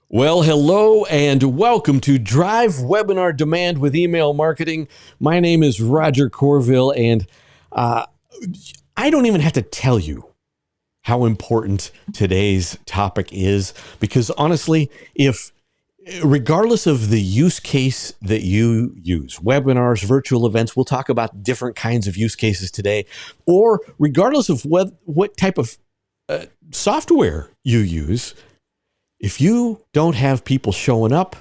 Well, hello and welcome to Drive Webinar Demand with Email Marketing. My name is Roger Corville, and uh, I don't even have to tell you how important today's topic is because honestly, if regardless of the use case that you use, webinars, virtual events, we'll talk about different kinds of use cases today, or regardless of what type of software you use, if you don't have people showing up,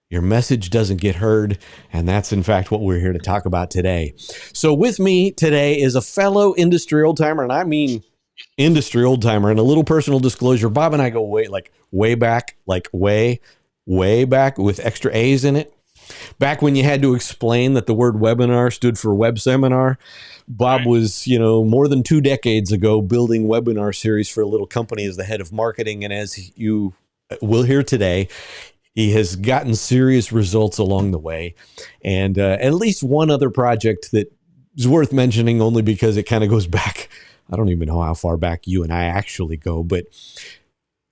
your message doesn't get heard. And that's, in fact, what we're here to talk about today. So, with me today is a fellow industry old timer, and I mean industry old timer. And a little personal disclosure, Bob and I go way back, way back with extra A's in it. Back when you had to explain that the word webinar stood for web seminar, Bob Right. was, more than 2 decades ago building webinar series for a little company as the head of marketing. And as you will hear today, he has gotten serious results along the way. And at least one other project that is worth mentioning only because it kind of goes back. I don't even know how far back you and I actually go, but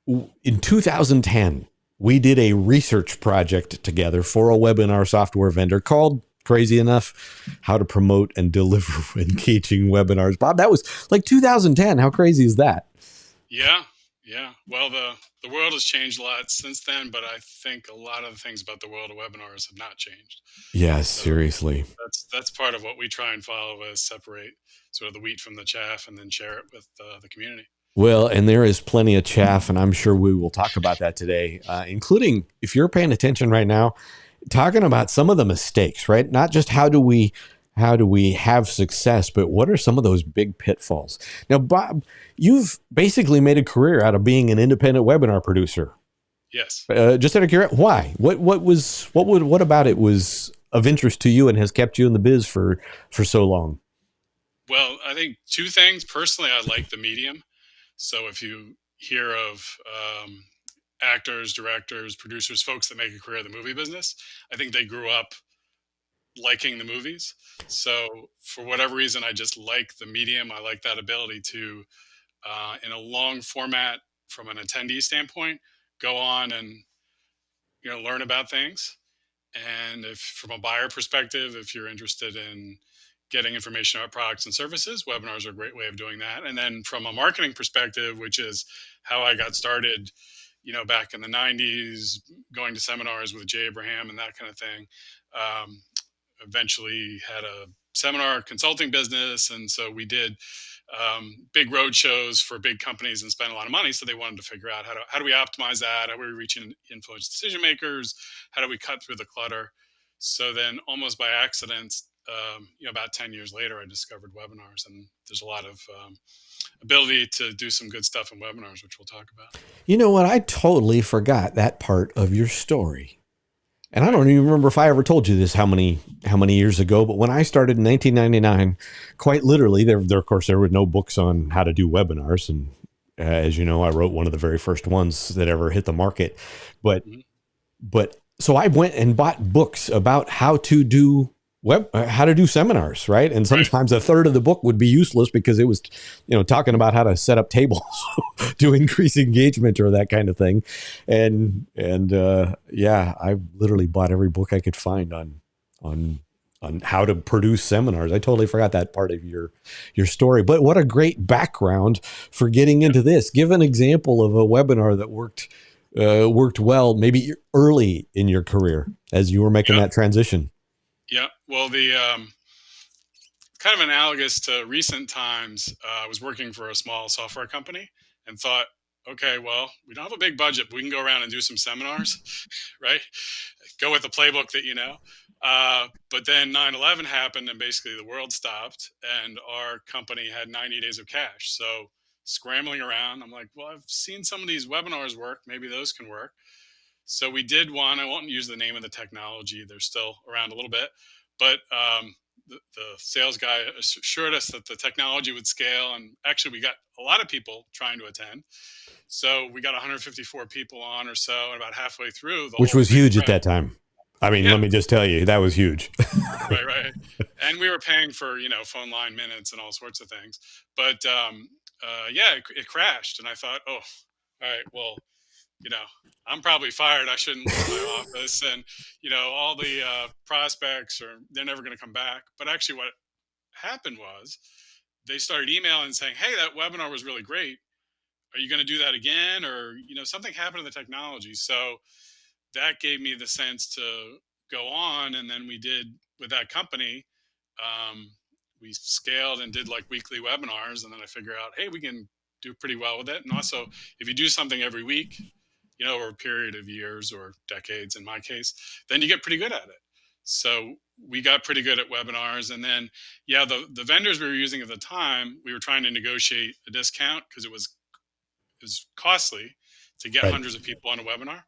in 2010, we did a research project together for a webinar software vendor called, crazy enough, How to Promote and Deliver Engaging Webinars. Bob, that was like 2010. How crazy is that? Yeah. Yeah. Well, the world has changed a lot since then, but I think a lot of the things about the world of webinars have not changed. Yes, So seriously. that's part of what we try and follow is separate sort of the wheat from the chaff and then share it with the community. Well, and there is plenty of chaff, and I'm sure we will talk about that today, including if you're paying attention right now, talking about some of the mistakes, right? Not just how do we have success, but what are some of those big pitfalls? Now, Bob, you've basically made a career out of being an independent webinar producer. Yes. Just out of curiosity, why? What about it was of interest to you and has kept you in the biz for so long? Well, I think two things. Personally, I like the medium. So if you hear of actors, directors, producers, folks that make a career in the movie business, I think they grew up liking the movies. So for whatever reason, I just like the medium. I like that ability to, in a long format, from an attendee standpoint, go on and learn about things. And if from a buyer perspective, if you're interested in getting information about products and services, webinars are a great way of doing that. And then from a marketing perspective, which is how I got started, back in the '90s, going to seminars with Jay Abraham and that kind of thing. Um, Eventually had a seminar consulting business, and so we did big road shows for big companies and spent a lot of money. So they wanted to figure out how do we optimize that? How do we reach influence decision makers? How do we cut through the clutter? So then, almost by accident, about 10 years later, I discovered webinars, and there's a lot of ability to do some good stuff in webinars, which we'll talk about. You know what? I totally forgot that part of your story. And I Right. don't even remember if I ever told you this how many years ago, but when I started in 1999, quite literally, there of course there were no books on how to do webinars, and as you know, I wrote one of the very first ones that ever hit the market. But Mhm. but so I went and bought books about how to do how to do seminars, right? And Right. sometimes a third of the book would be useless because it was, talking about how to set up tables to increase engagement or that kind of thing. And yeah, I literally bought every book I could find on on how to produce seminars. I totally forgot that part of your story. But what a great background for getting into this. Give an example of a webinar that worked well, maybe early in your career as you were making Yeah. that transition. Yeah. Well, the kind of analogous to recent times, I was working for a small software company and thought, okay, well, we don't have a big budget, but we can go around and do some seminars, right? Go with the playbook that you know. But then 9/11 happened and basically the world stopped, and our company had 90 days of cash. So scrambling around, I'm like, well, I've seen some of these webinars work. Maybe those can work. So we did one. I won't use the name of the technology. They're still around a little bit, but the sales guy assured us that the technology would scale. And actually, we got a lot of people trying to attend. So we got 154 people on or so, and about halfway through, the Which whole was thing huge at crashed. that time. I mean, let Yeah, me just tell you, that was huge. right, right. And we were paying for phone line minutes and all sorts of things. But yeah, it crashed, and I thought, oh, all right, well, you know, I'm probably fired. I shouldn't leave my office, and all the prospects are they're never going to come back. But actually, what happened was they started emailing saying, "Hey, that webinar was really great. Are you going to do that again?" Or something happened to the technology. So that gave me the sense to go on, and then we did with that company. Um, we scaled and did like weekly webinars, and then I figured out, hey, we can do pretty well with it. And also, if you do something every week, over a period of years or decades, in my case, then you get pretty good at it. So we got pretty good at webinars, and then yeah, the vendors we were using at the time, we were trying to negotiate a discount because it was costly to get Right. hundreds of people on a webinar.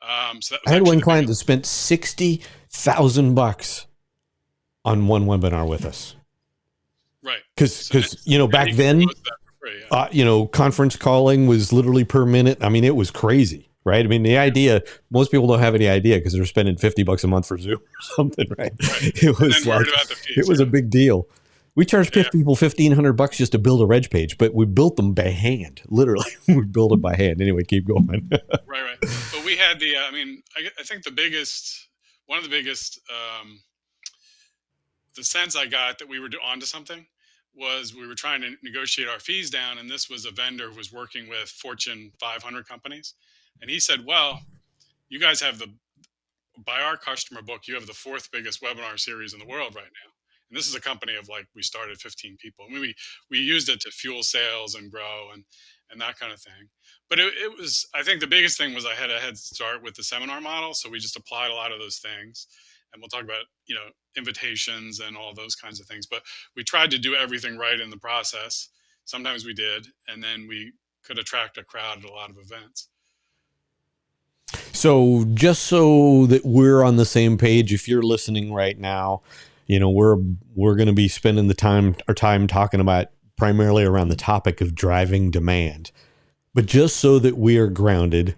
So that I was had actually one the client biggest. that spent $60,000 on one webinar with us. Right. So Because now back you can do then, most of that for free. Yeah. conference calling was literally per minute. I mean, it was crazy, right? I mean, the idea, most people don't have any idea because they're spending $50 a month for Zoom or something, right? Right. It And was then worried like, about the it fees. was a Yeah. big deal. We charged Yeah. people $1,500 just to build a reg page, but we built them by hand. Literally, we built it by hand. Anyway, keep going. Right. Right. But we had I mean, I think one of the biggest, the sense I got that we were onto something was we were trying to negotiate our fees down. And this was a vendor who was working with Fortune 500 companies. And he said, well, you guys have by our customer book, you have the fourth biggest webinar series in the world right now. And this is a company of like, we started 15 people. I mean, we used it to fuel sales and grow and that kind of thing. But it was, I think the biggest thing was I had a head start with the seminar model. So we just applied a lot of those things. And we'll talk about, invitations and all those kinds of things. But we tried to do everything right in the process. Sometimes we did. And then we could attract a crowd at a lot of events. So just so that we're on the same page, if you're listening right now, we're going to be spending our time talking about primarily around the topic of driving demand. But just so that we are grounded,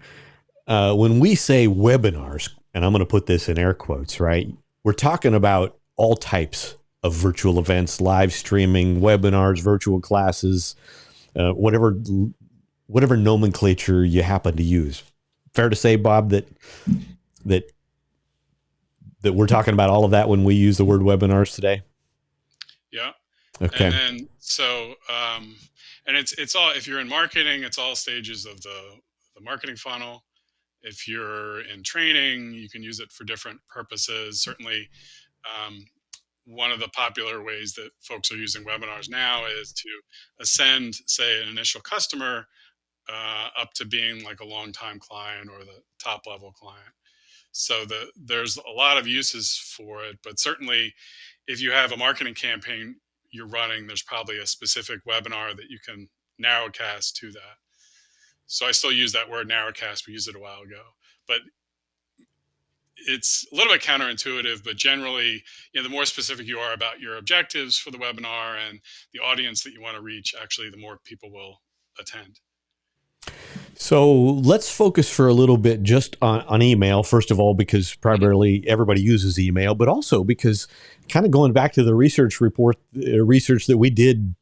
when we say webinars, and I'm going to put this in air quotes, right? We're talking about all types of virtual events, live streaming, webinars, virtual classes, whatever nomenclature you happen to use. Fair to say, Bob, that that we're talking about all of that when we use the word webinars today? Yeah. And Okay. then and it's all, if you're in marketing, it's all stages of the marketing funnel. If you're in training, you can use it for different purposes. Certainly, um, one of the popular ways that folks are using webinars now is to ascend, say, an initial customer up to being like a long-time client or the top level client. So there's a lot of uses for it, but certainly if you have a marketing campaign you're running, there's probably a specific webinar that you can narrowcast to that. So I still use that word narrowcast. We used it a while ago, but it's a little bit counterintuitive. But generally, the more specific you are about your objectives for the webinar and the audience that you want to reach, actually, the more people will attend. So let's focus for a little bit just on email, first of all, because Mhm. primarily everybody uses email, but also because kind of going back to the research that we did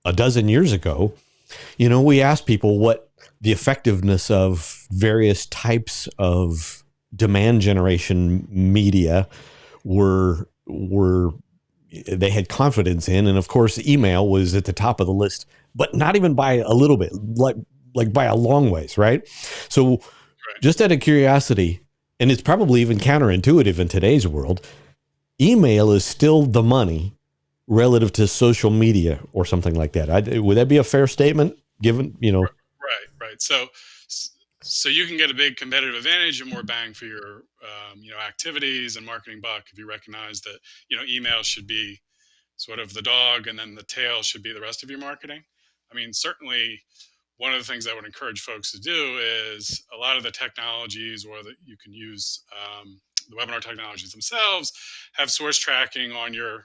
a dozen years ago, we asked people what the effectiveness of various types of demand generation media were they had confidence in, and of course email was at the top of the list, but not even by a little bit, like by a long ways, right? So Right. just out of curiosity, and it's probably even counterintuitive in today's world, email is still the money relative to social media or something like that. Would that be a fair statement given, Right. Right. So you can get a big competitive advantage and more bang for your activities and marketing buck if you recognize that email should be sort of the dog, and then the tail should be the rest of your marketing. I mean, certainly one of the things I would encourage folks to do is a lot of the technologies, or that you can use, the webinar technologies themselves, have source tracking on your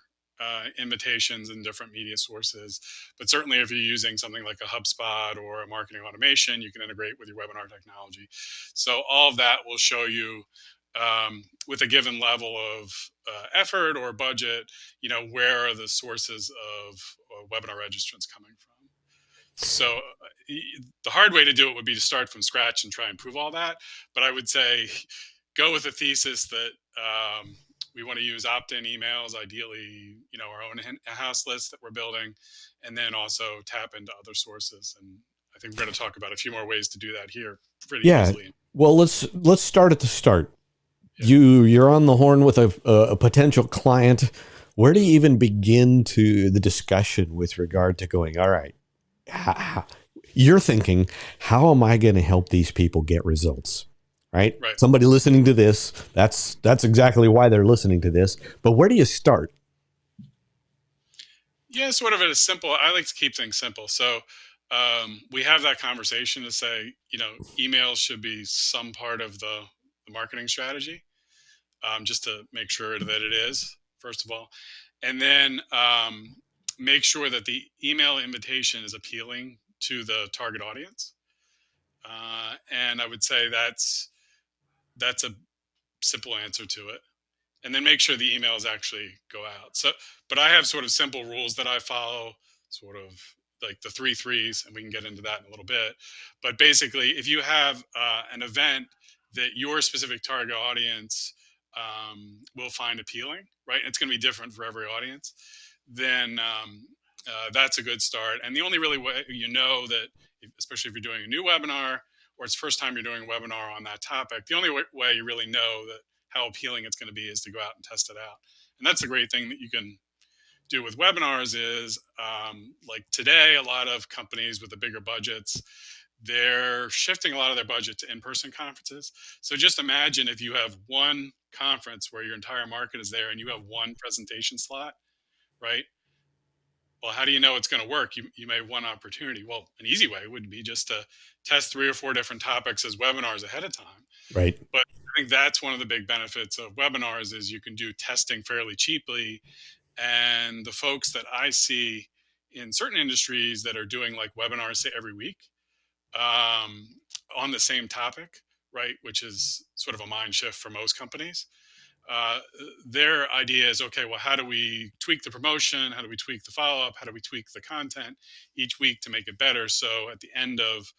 invitations and different media sources. But certainly, if you're using something like a HubSpot or a marketing automation, you can integrate with your webinar technology. So all of that will show you, with a given level of effort or budget, where are the sources of webinar registrants coming from. So the hard way to do it would be to start from scratch and try and prove all that. But I would say go with a thesis that we want to use opt-in emails, ideally, our own in-house list that we're building, and then also tap into other sources. And I think we're going to talk about a few more ways to do that here pretty Yeah. easily. Well, let's start at the start. Yeah. You're on the horn with a potential client. Where do you even begin to the discussion with regard to going, all right, you're thinking, how am I going to help these people get results? Right? Right. Somebody listening to this, that's exactly why they're listening to this. But where do you start? Yeah, sort of at a simple. I like to keep things simple. So we have that conversation to say, emails should be some part of the marketing strategy, just to make sure that it is, first of all. And then make sure that the email invitation is appealing to the target audience. And I would say that's a simple answer to it. And then make sure the emails actually go out. So, but I have sort of simple rules that I follow, sort of like the three threes, and we can get into that in a little bit. But basically, if you have an event that your specific target audience will find appealing, right? And it's going to be different for every audience. Then that's a good start. And the only really way that, especially if you're doing a new webinar or it's the first time you're doing a webinar on that topic, the only way you really know that how appealing it's going to be is to go out and test it out. And that's a great thing that you can do with webinars is like today, a lot of companies with the bigger budgets, they're shifting a lot of their budget to in-person conferences. So just imagine if you have one conference where your entire market is there and you have one presentation slot, right? Well, how do you know it's going to work? You may have one opportunity. Well, an easy way would be just to test 3 or 4 different topics as webinars ahead of time. Right. But I think that's one of the big benefits of webinars is you can do testing fairly cheaply. And the folks that I see in certain industries that are doing like webinars, say every week, um, on the same topic, right, which is sort of a mind shift for most companies. Uh, their idea is, okay, well, how do we tweak the promotion? How do we tweak the follow up? How do we tweak the content each week to make it better? So at the end of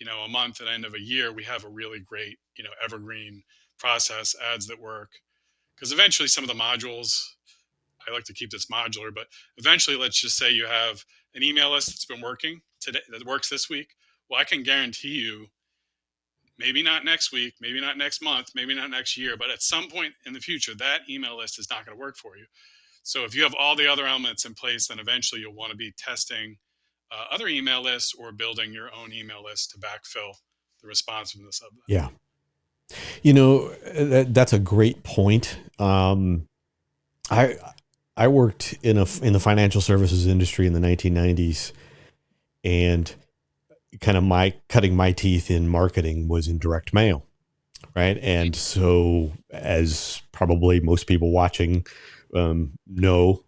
a month, at the end of a year, we have a really great evergreen process, ads that work. Because eventually, some of the modules, I like to keep this modular, but eventually, let's just say you have an email list that's been working today, that works this week. Well, I can guarantee you, maybe not next week, maybe not next month, maybe not next year, but at some point in the future, that email list is not going to work for you. So if you have all the other elements in place, then eventually you'll want to be testing other email lists or building your own email list to backfill the responsiveness of them. Yeah. That's a great point. I I worked in the financial services industry in the 1990s, and kind of my cutting my teeth in marketing was in direct mail, right? And so, as probably most people watching know,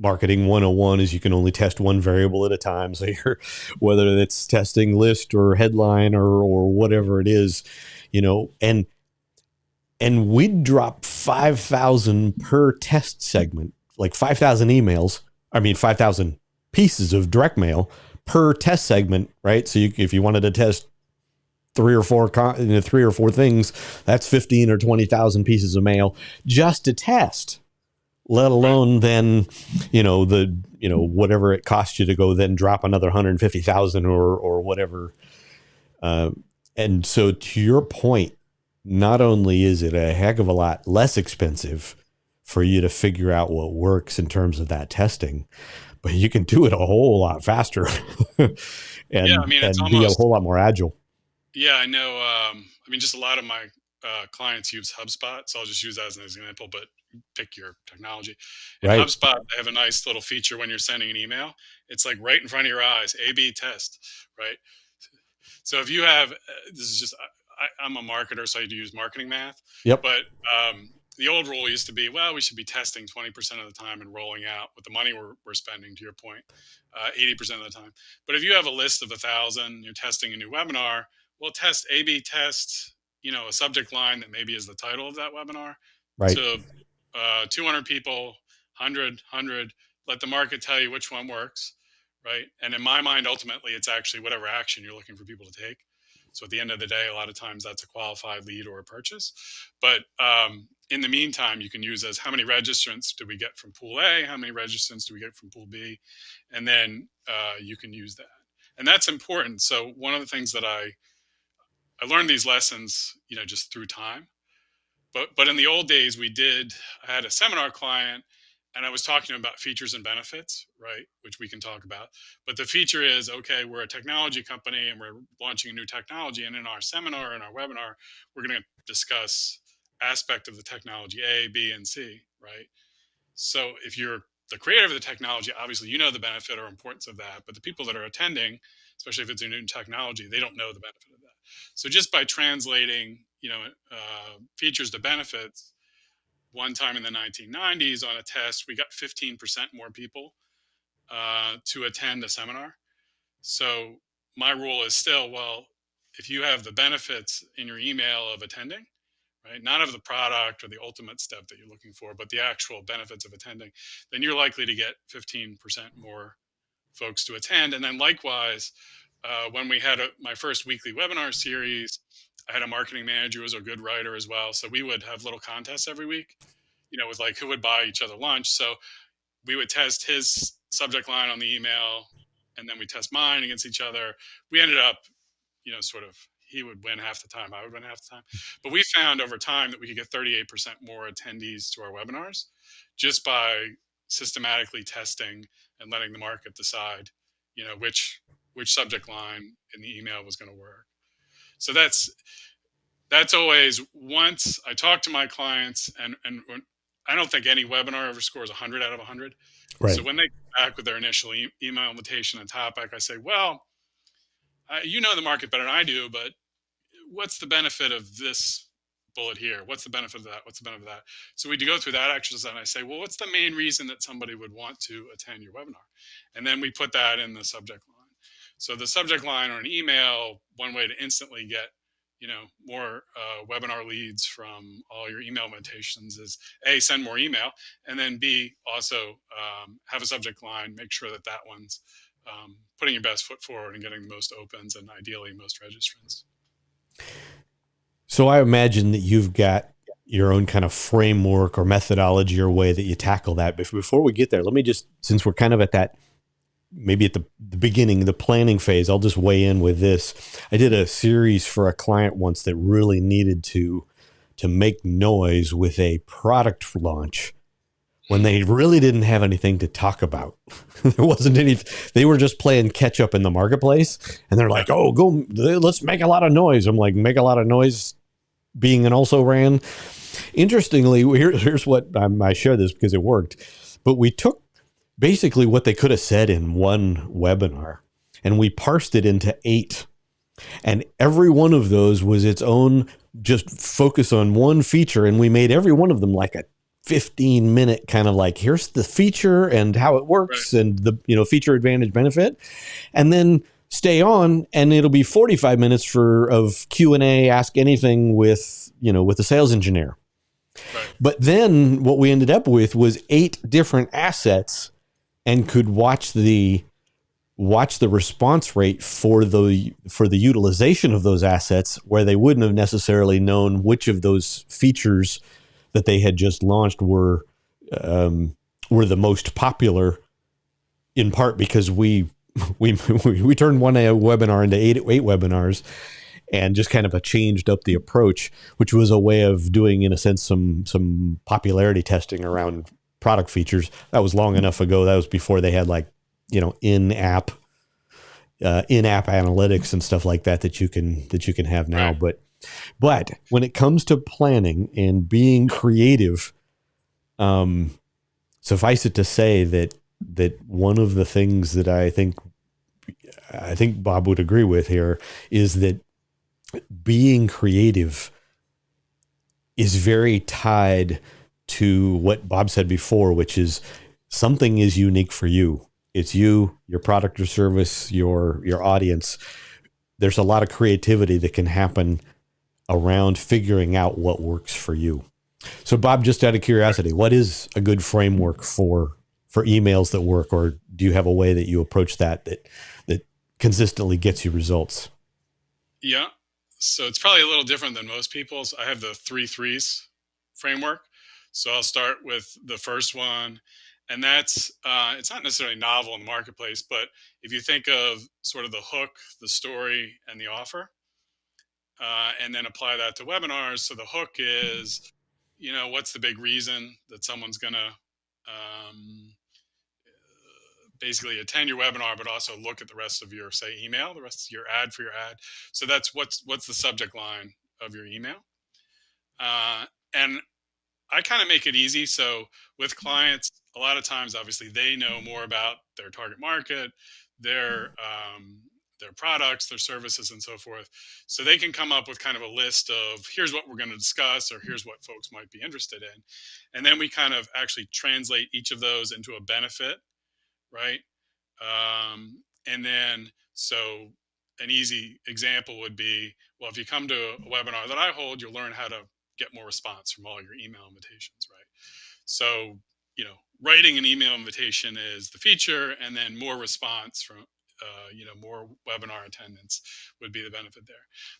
marketing 101 is you can only test one variable at a time. So you're, whether it's testing list or headline or whatever it is, and we'd drop 5,000 per test segment, like 5,000 emails. I mean, 5,000 pieces of direct mail per test segment, right? So if you wanted to test three or four things, that's 15 or 20,000 pieces of mail just to test, let alone then, whatever it costs you to go then drop another 150,000 or whatever. And so to your point, not only is it a heck of a lot less expensive for you to figure out what works in terms of that testing, but you can do it a whole lot faster and Yeah, I mean, it's be a almost, whole lot more agile. yeah, I know. I mean, just a lot of my clients use HubSpot, so I'll just use that as an example, but pick your technology. In Right. HubSpot, they have a nice little feature when you're sending an email. It's like right in front of your eyes, A B test, right? So if you have, this is just, I'm a marketer, so I do use marketing math. Yep. But the old rule used to be, well, we should be testing 20% of the time and rolling out with the money we're spending, to your point, 80% of the time. But if you have a list of 1,000, you're testing a new webinar, well, test A/B test, a subject line that maybe is the title of that webinar Right. to 200 people, 100, let the market tell you which one works, right? And in my mind, ultimately, it's actually whatever action you're looking for people to take. So at the end of the day, a lot of times that's a qualified lead or a purchase. But in the meantime, you can use as how many registrants do we get from pool A? How many registrants do we get from pool B? And then you can use that. And that's important. So one of the things that I learned these lessons, just through time. But in the old days, I had a seminar client and I was talking to him about features and benefits, right? Which we can talk about. But the feature is, okay, we're a technology company and we're launching a new technology. And in our seminar, in our webinar, we're going to discuss aspect of the technology A, B, and C, right? So if you're the creator of the technology, obviously you know the benefit or importance of that. But the people that are attending, especially if it's a new technology, they don't know the benefit of that. So just by translating, features to benefits, one time in the 1990s on a test, we got 15% more people to attend a seminar. So my rule is still, well, if you have the benefits in your email of attending, right, not of the product or the ultimate step that you're looking for, but the actual benefits of attending, then you're likely to get 15% more folks to attend. And then likewise, when we had my first weekly webinar series, I had a marketing manager who was a good writer as well. So we would have little contests every week, with like who would buy each other lunch. So we would test his subject line on the email and then we test mine against each other. We ended up, sort of, he would win half the time, I would win half the time. But we found over time that we could get 38% more attendees to our webinars just by systematically testing and letting the market decide, which subject line in the email was going to work. So that's always, once I talk to my clients, and I don't think any webinar ever scores 100 out of 100. Right. So when they come back with their initial email invitation and topic, I say, well, you know the market better than I do, but what's the benefit of this bullet here? What's the benefit of that? What's the benefit of that? So we go through that exercise and I say, well, what's the main reason that somebody would want to attend your webinar? And then we put that in the subject line. So the subject line or an email, one way to instantly get more webinar leads from all your email invitations is A, send more email, and then B, also have a subject line, make sure that one's putting your best foot forward and getting the most opens and ideally most registrants. So I imagine that you've got your own kind of framework or methodology or way that you tackle that. But before we get there, let me just, since we're kind of at that, maybe at the beginning, the planning phase, I'll just weigh in with this. I did a series for a client once that really needed to make noise with a product launch when they really didn't have anything to talk about. There wasn't any, they were just playing catch up in the marketplace. And they're like, oh, go, let's make a lot of noise. I'm like, make a lot of noise being an also ran. Interestingly, here's what I share this because it worked, but we took basically what they could have said in one webinar and we parsed it into 8. And every one of those was its own, just focus on one feature. And we made every one of them like a 15-minute kind of like, here's the feature and how it works, right, and the, feature advantage benefit. And then stay on and it'll be 45 minutes of Q&A, ask anything with the sales engineer. Right. But then what we ended up with was 8 different assets and could watch the response rate for the utilization of those assets, where they wouldn't have necessarily known which of those features that they had just launched were the most popular, in part because we turned one webinar into eight webinars and just kind of changed up the approach, which was a way of doing, in a sense, some popularity testing around product features. That was long enough ago. That was before they had in-app analytics and stuff like that you can have now. Right. But when it comes to planning and being creative, suffice it to say that one of the things that I think Bob would agree with here is that being creative is very tied to what Bob said before, which is something is unique for you. It's you, your product or service, your audience. There's a lot of creativity that can happen around figuring out what works for you. So Bob, just out of curiosity, what is a good framework for for emails that work, or do you have a way that you approach that consistently gets you results? Yeah. So it's probably a little different than most people's. I have the three threes framework. So I'll start with the first one. And that's, it's not necessarily novel in the marketplace, but if you think of sort of the hook, the story, and the offer, and then apply that to webinars. So the hook is, what's the big reason that someone's going to basically attend your webinar, but also look at the rest of your, say, email, the rest of your ad for your ad. So that's what's the subject line of your email. And I kind of make it easy. So with clients, a lot of times, obviously, they know more about their target market, their their products, their services, and so forth. So they can come up with kind of a list of here's what we're going to discuss, or here's what folks might be interested in, and then we kind of actually translate each of those into a benefit, right? And then, so an easy example would be, well, if you come to a webinar that I hold, you'll learn how to get more response from all your email invitations, right? So, writing an email invitation is the feature, and then more response from, more webinar attendance would be the benefit there.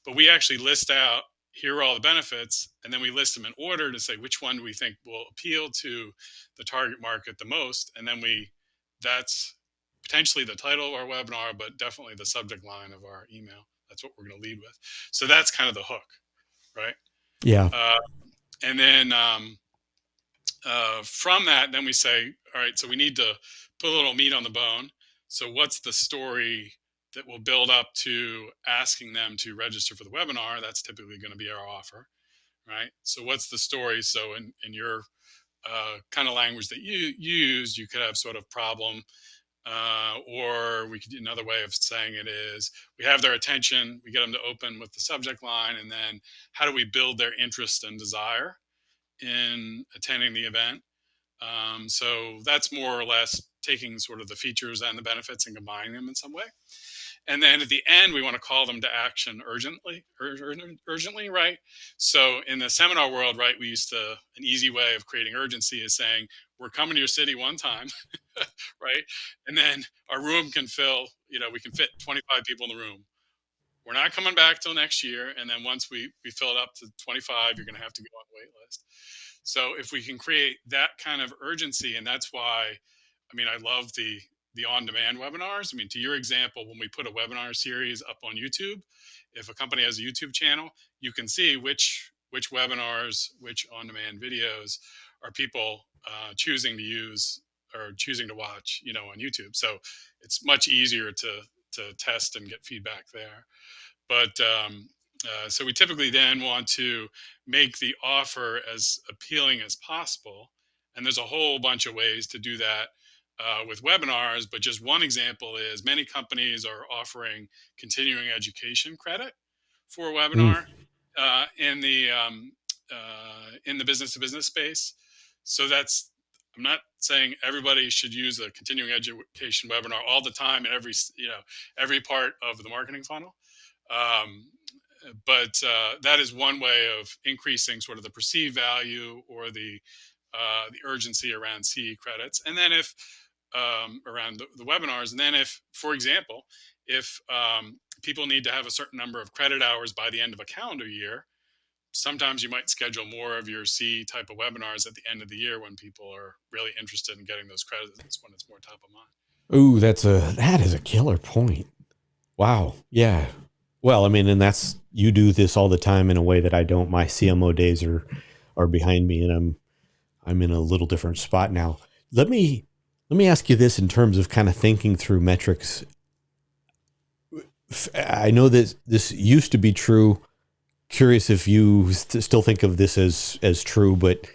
But we actually list out, here are all the benefits, and then we list them in order to say which one do we think will appeal to the target market the most, and then that's potentially the title of our webinar, but definitely the subject line of our email. That's what we're going to lead with. So that's kind of the hook, right? Yeah. And then from that, then we say, all right, so we need to put a little meat on the bone. So what's the story that will build up to asking them to register for the webinar? That's typically going to be our offer, right? So what's the story? So in your kind of language that you use, you could have sort of problem, or we could, another way of saying it is, we have their attention, we get them to open with the subject line, and then how do we build their interest and desire in attending the event? So that's more or less taking sort of the features and the benefits and combining them in some way. And then at the end, we want to call them to action urgently, right? So in the seminar world, right, an easy way of creating urgency is saying, we're coming to your city one time, right? And then our room can fill, we can fit 25 people in the room. We're not coming back till next year. And then once we fill it up to 25, you're going to have to go on the wait list. So if we can create that kind of urgency, and that's why, I love the on-demand webinars. To your example, when we put a webinar series up on YouTube, if a company has a YouTube channel, you can see which webinars, which on-demand videos are people choosing to use or choosing to watch, on YouTube. So it's much easier to test and get feedback there. But so we typically then want to make the offer as appealing as possible. And there's a whole bunch of ways to do that with webinars. But just one example is many companies are offering continuing education credit for a webinar in the business to business space. So I'm not saying everybody should use a continuing education webinar all the time in every part of the marketing funnel. But that is one way of increasing sort of the perceived value or the urgency around CE credits. And then if around the webinars, and then if, for example, if people need to have a certain number of credit hours by the end of a calendar year, sometimes you might schedule more of your CE type of webinars at the end of the year when people are really interested in getting those credits, when it's more top of mind. Ooh, that is a killer point. Wow. Yeah. Well, and you do this all the time in a way that I don't. My CMO days are behind me, and I'm in a little different spot now. Let me ask you this in terms of kind of thinking through metrics. I know that this used to be true. Curious if you still think of this as true, but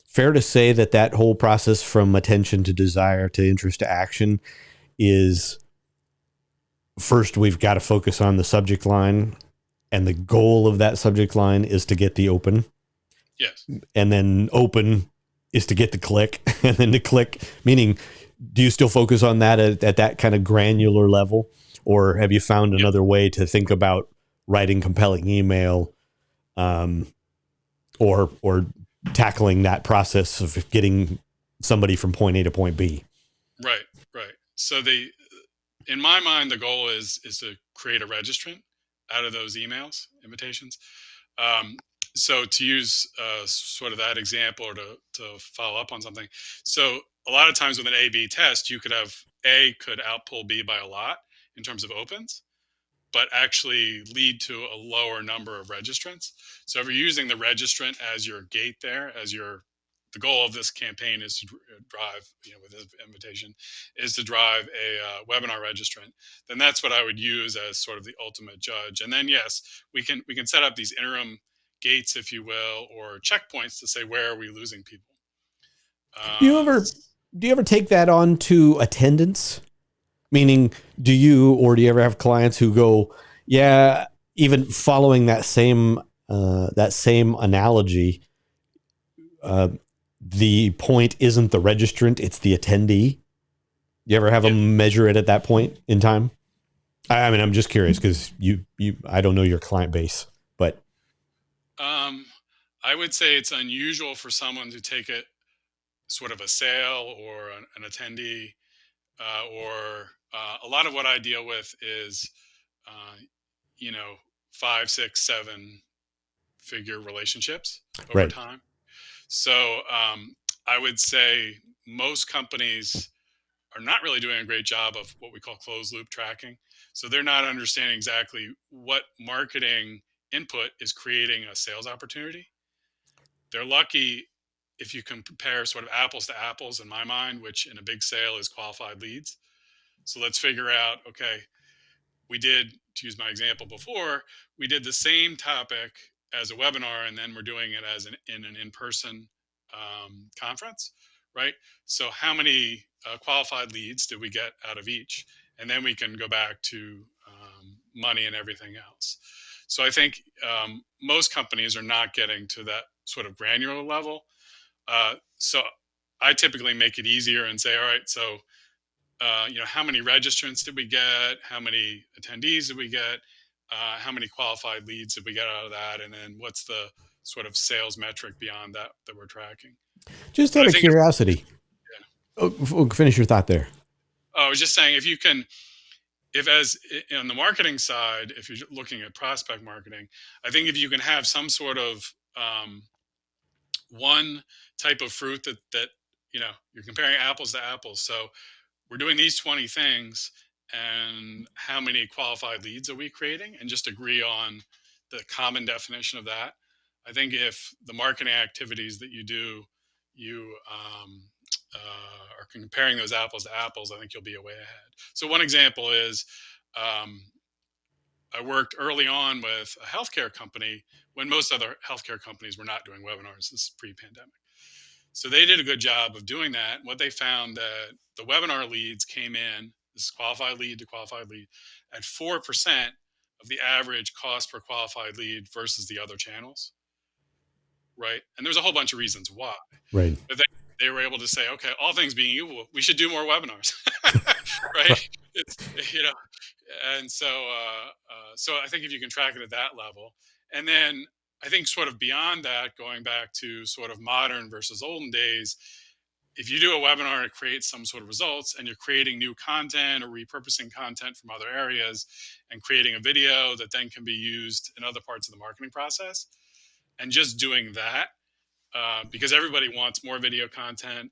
fair to say that whole process from attention to desire to interest to action is, first, we've got to focus on the subject line, and the goal of that subject line is to get the open. Yes. And then open is to get the click, and then the click, meaning, do you still focus on that at that kind of granular level, or have you found another way to think about writing compelling email, or tackling that process of getting somebody from point A to point B. Right, right. So in my mind, the goal is to create a registrant out of those emails invitations. Um, so to use sort of that example, or to follow up on something. So a lot of times with an A/B test, you could have A could outpull B by a lot in terms of opens, but actually lead to a lower number of registrants. So if you're using the registrant as your gate there, as your the goal of this campaign is to drive, with this invitation, is to drive a webinar registrant. Then that's what I would use as sort of the ultimate judge. And then yes, we can set up these interim gates, if you will, or checkpoints to say where are we losing people. Do you ever take that on to attendance? Meaning, do you ever have clients who go, yeah, even following that same analogy, the point isn't the registrant, it's the attendee. You ever have them measure it at that point in time? I mean, I'm just curious because I don't know your client base, but I would say it's unusual for someone to take it sort of a sale or an attendee, or a lot of what I deal with is, uh, 5, 6, 7-figure relationships over right. time. So I would say most companies are not really doing a great job of what we call closed loop tracking. So they're not understanding exactly what marketing input is creating a sales opportunity. They're lucky if you can compare sort of apples to apples, in my mind, which in a big sale is qualified leads. So let's figure out, okay, we did, to use my example before, we did the same topic as a webinar, and then we're doing it as in an in-person conference, right? So how many qualified leads did we get out of each? And then we can go back to money and everything else. So I think most companies are not getting to that sort of granular level. So I typically make it easier and say, all right, so how many registrants did we get? How many attendees did we get? How many qualified leads did we get out of that? And then what's the sort of sales metric beyond that we're tracking? Just But out I of think curiosity. yeah. Finish your thought there. I was just saying, if as on the marketing side, if you're looking at prospect marketing, I think if you can have some sort of one type of fruit that you're comparing apples to apples. So we're doing these 20 things, and how many qualified leads are we creating, and just agree on the common definition of that. I think if the marketing activities that you do, you are comparing those apples to apples, I think you'll be way ahead. So one example is, I worked early on with a healthcare company when most other healthcare companies were not doing webinars. This is pre-pandemic. So they did a good job of doing that. What they found that the webinar leads came in, this is qualified lead to qualified lead, at 4% of the average cost per qualified lead versus the other channels, right? And there's a whole bunch of reasons why. Right. But they were able to say, okay, all things being equal, we should do more webinars, right? It's, and so I think if you can track it at that level, and then I think sort of beyond that, going back to sort of modern versus olden days, if you do a webinar to create some sort of results, and you're creating new content or repurposing content from other areas and creating a video that then can be used in other parts of the marketing process, and just doing that, because everybody wants more video content.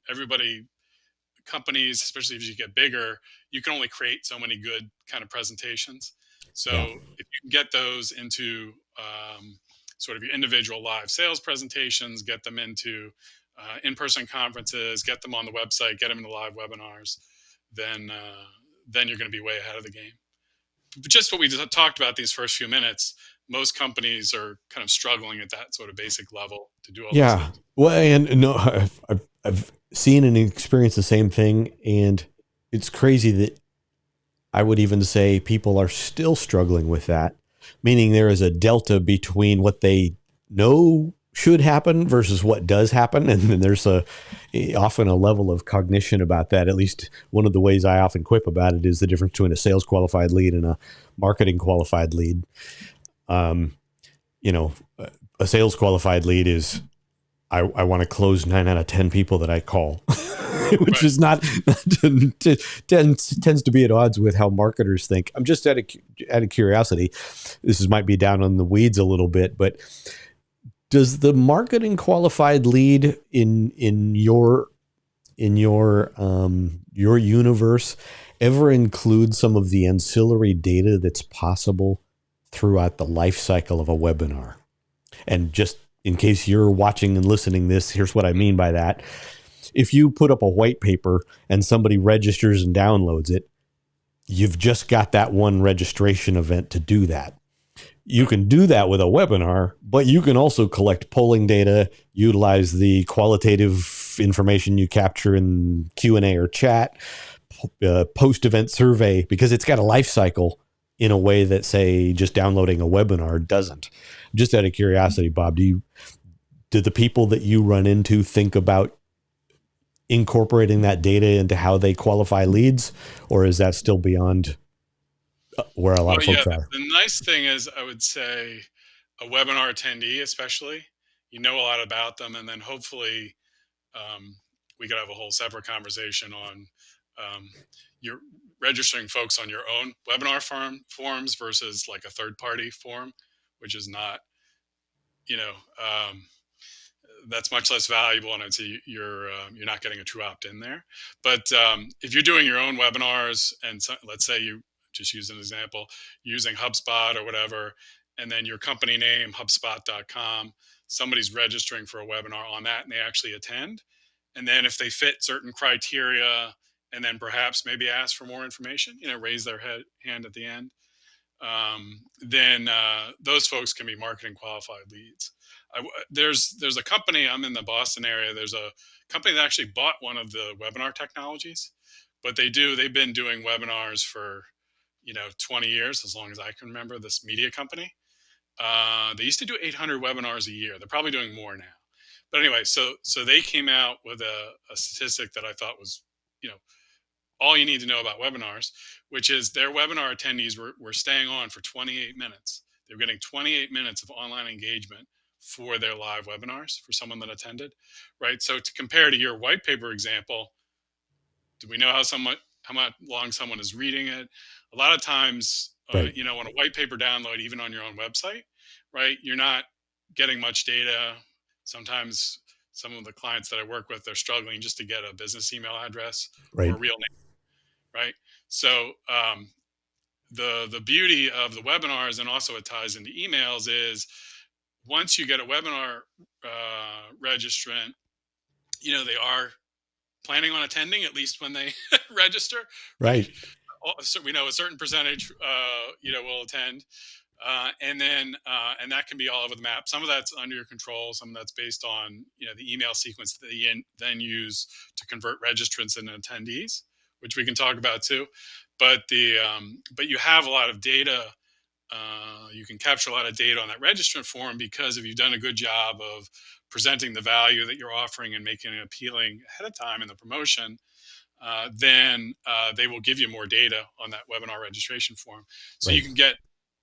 Companies, especially as you get bigger, you can only create so many good kind of presentations. So if you can get those into sort of your individual live sales presentations, get them into in-person conferences, get them on the website, get them into live webinars, then you're going to be way ahead of the game. But just what we just talked about these first few minutes, most companies are kind of struggling at that sort of basic level to do all these things. Well, and no, I've seen and experienced the same thing, and it's crazy that I would even say people are still struggling with that, meaning there is a delta between what they know should happen versus what does happen. And then there's often a level of cognition about that. At least one of the ways I often quip about it is the difference between a sales qualified lead and a marketing qualified lead. A sales qualified lead is I want to close 9 out of 10 people that I call, which Right. is not tends to be at odds with how marketers think. I'm just out of curiosity. Might be down on the weeds a little bit, but does the marketing qualified lead in your universe ever include some of the ancillary data that's possible throughout the life cycle of a webinar? And just in case you're watching and listening this, here's what I mean by that. If you put up a white paper and somebody registers and downloads it, you've just got that one registration event to do that. You Right. can do that with a webinar, but you can also collect polling data, utilize the qualitative information you capture in Q&A or chat, post-event survey, because it's got a life cycle in a way that, say, just downloading a webinar doesn't. Just out of curiosity, Bob, do the people that you run into think about incorporating that data into how they qualify leads, or is that still beyond where a lot of Well, yeah, folks are? the nice thing is, I would say, a webinar attendee, especially, you know a lot about them, and then hopefully um, we could have a whole separate conversation on um, your registering folks on your own webinar forms versus like a third party form, which is not, you know, um, that's much less valuable, and it's you're not getting a true opt in there. But if you're doing your own webinars, and so, let's say you just use an example using HubSpot or whatever, and then your company name HubSpot.com, somebody's registering for a webinar on that, and they actually attend, and then if they fit certain criteria, and then perhaps maybe ask for more information, raise their hand at the end, then those folks can be marketing qualified leads. There's a company, I'm in the Boston area. There's a company that actually bought one of the webinar technologies, but they've been doing webinars for 20 years, as long as I can remember. This media company, they used to do 800 webinars a year. They're probably doing more now. But anyway, so they came out with a statistic that I thought was, you know, all you need to know about webinars, which is their webinar attendees were staying on for 28 minutes. They were getting 28 minutes of online engagement for their live webinars for someone that attended, right? So to compare to your white paper example, do we know how much long someone is reading it? A lot of times, Right. on a white paper download, even on your own website, right? You're not getting much data. Sometimes some of the clients that I work with, they're struggling just to get a business email address or Right. a real name, right? So the beauty of the webinars, and also it ties into emails, is once you get a webinar registrant, they are planning on attending, at least when they register, right? Right. So we know a certain percentage, will attend, and that can be all over the map. Some of that's under your control. Some of that's based on the email sequence that you then use to convert registrants into attendees, which we can talk about too. But you have a lot of data. You can capture a lot of data on that registrant form, because if you've done a good job of presenting the value that you're offering and making it appealing ahead of time in the promotion, then they will give you more data on that webinar registration form. So you Right. can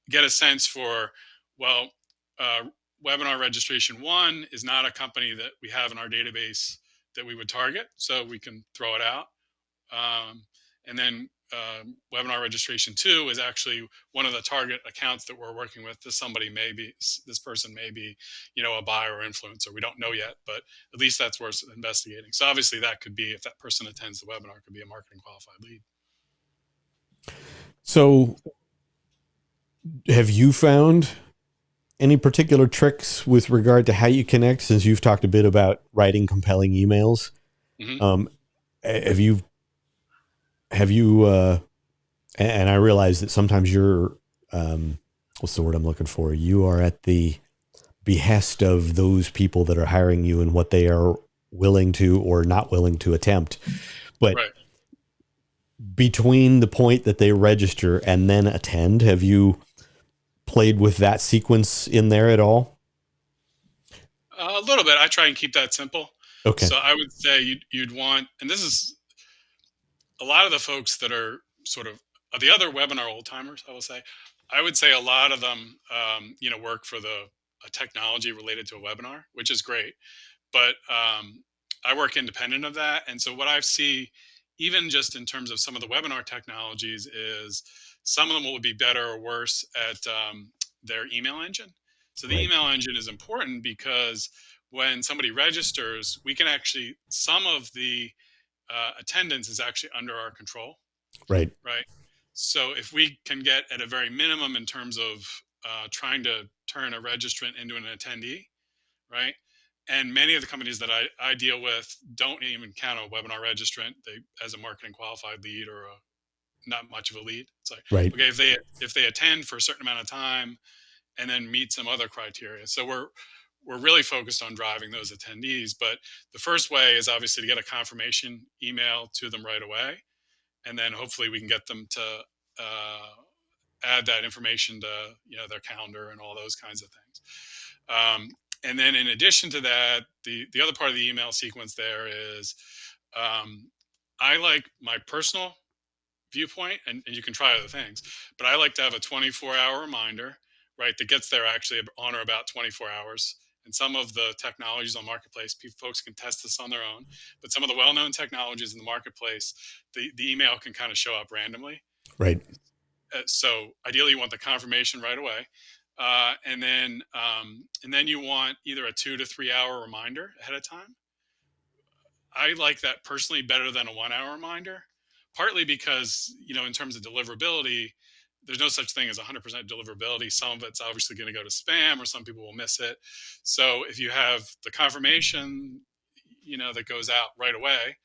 get a sense for, well, uh, webinar registration one is not a company that we have in our database that we would target, so we can throw it out. And then webinar registration two is actually one of the target accounts that we're working with. This person may be, a buyer or influencer. We don't know yet, but at least that's worth investigating. So obviously that could be, if that person attends the webinar, could be a marketing qualified lead. So, have you found any particular tricks with regard to how you connect? Since you've talked a bit about writing compelling emails, Hmm. um, have you have you? And I realize that sometimes you're, what's the word I'm looking for? You are at the behest of those people that are hiring you and what they are willing to or not willing to attempt. But Right. between the point that they register and then attend, have you played with that sequence in there at all? A little bit. I try and keep that simple. Okay. So I would say you'd want, and this is a lot of the folks that are sort of the other webinar old timers, I will say. I would say a lot of them, work for the a technology related to a webinar, which is great. but I work independent of that. And so what I see, even just in terms of some of the webinar technologies, is some of them will be better or worse at their email engine. So the Right. email engine is important because when somebody registers, we can actually, some of the attendance is actually under our control, Right. right? So if we can get at a very minimum in terms of trying to turn a registrant into an attendee, right? And many of the companies that I deal with don't even count a webinar registrant they as a marketing qualified lead or not much of a lead. It's like, Right. okay, if they attend for a certain amount of time and then meet some other criteria. So we're really focused on driving those attendees. But the first way is obviously to get a confirmation email to them right away, and then hopefully we can get them to add that information to their calendar and all those kinds of things. And then in addition to that, the other part of the email sequence there is I like my personal viewpoint, and you can try other things, but I like to have a 24-hour reminder, right, that gets there actually on or about 24 hours. And some of the technologies on marketplace, folks can test this on their own, but some of the well-known technologies in the marketplace, the email can kind of show up randomly. Right. So ideally you want the confirmation right away, and then you want either a 2 to 3 hour reminder ahead of time. I like that personally better than a 1 hour reminder, partly because, in terms of deliverability, there's no such thing as 100% deliverability. Some of it's obviously going to go to spam, or some people will miss it. So if you have the confirmation, that goes out right away,